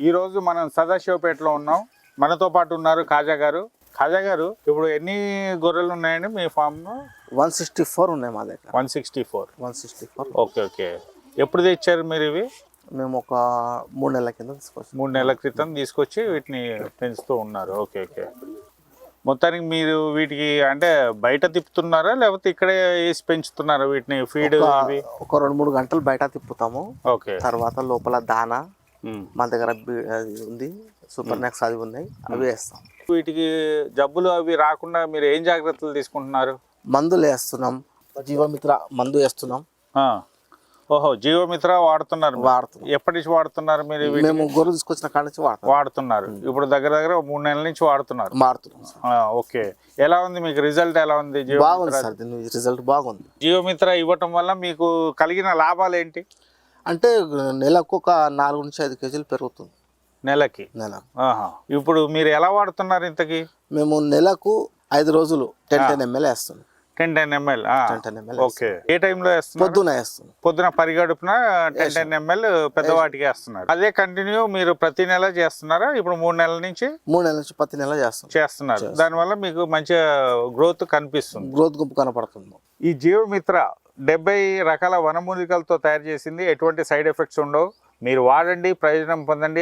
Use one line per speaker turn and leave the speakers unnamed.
ఈరోజు మనం సదాశివపేటలో ఉన్నాం. మనతో పాటు ఉన్నారు ఖాజా గారు. ఖాజా గారు, ఇప్పుడు ఎన్ని గొర్రెలు ఉన్నాయండి మీ ఫామ్లో?
164 ఉన్నాయి మా దగ్గర.
164. Okay okay. ఎప్పుడు తెచ్చారు మీరు ఇవి?
మేము ఒక 3 నెలల కింద తీసుకొచ్చాం.
3 నెలల క్రితం తీసుకొచ్చి వీటిని పెంచుతూ ఉన్నారు. Okay okay. మొత్తానికి మీరు వీటికి అంటే బయట తిప్పుతున్నారా లేకపోతే ఇక్కడే వేసి పెంచుతున్నారా వీటిని? ఫీడ్ ఇవి
ఒక 2-3 గంటలు బయట తిప్పుతాము.
ఓకే.
తర్వాత లోపల దానా మా దగ్గర అది ఉంది, సూపర్ నెక్స్ అది ఉన్నాయి, అవి వేస్తాం.
వీటికి జబ్బులు అవి రాకుండా మీరు ఏం జాగ్రత్తలు తీసుకుంటున్నారు?
మందులు వేస్తున్నాం, జీవమిత్ర మందు వేస్తున్నాం.
ఓహో, జీవమిత్ర వాడుతున్నారు. ఎప్పటి నుంచి వాడుతున్నారు మీరు?
మేము గొర్రెలు తీసుకొచ్చిన కాడ నుంచి
వాడుతున్నారు. ఇప్పుడు దగ్గర 3 నెలల నుంచి వాడుతున్నారు. ఓకే. ఎలా ఉంది మీకు రిజల్ట్? ఎలా ఉంది?
బాగుంది సార్, దీని రిజల్ట్ బాగుంది.
జీవమిత్ర ఇవ్వటం వల్ల మీకు కలిగిన లాభాలు ఏంటి?
అంటే నెలకు ఒక 4-5 కేజీలు పెరుగుతుంది.
నెలకి? ఇప్పుడు మీరు ఎలా వాడుతున్నారు ఇంతకి?
మేము నెలకు 5 రోజులు 10 ml వేస్తున్నాం.
10 ml. ఓకే. ఏ టైంలో వేస్తున్నారు?
పొద్దున వేస్తున్నాం.
పొద్దున పరిగడుపున 10 ml పెద్దవాటికి వేస్తున్నారు. అదే కంటిన్యూ మీరు ప్రతి నెల చేస్తున్నారా? ఇప్పుడు 3 నెలల నుంచి
ప్రతి నెల
చేస్తున్నారు. దానివల్ల మీకు మంచి గ్రోత్ కనిపిస్తుంది.
గ్రోత్ గుంపు కనపడుతుంది.
ఈ జీవమిత్ర 70 రకాల వనమూలికలతో తయారు చేసింది. ఎటువంటి సైడ్ ఎఫెక్ట్స్ ఉండవు. మీరు వాడండి, ప్రయోజనం పొందండి.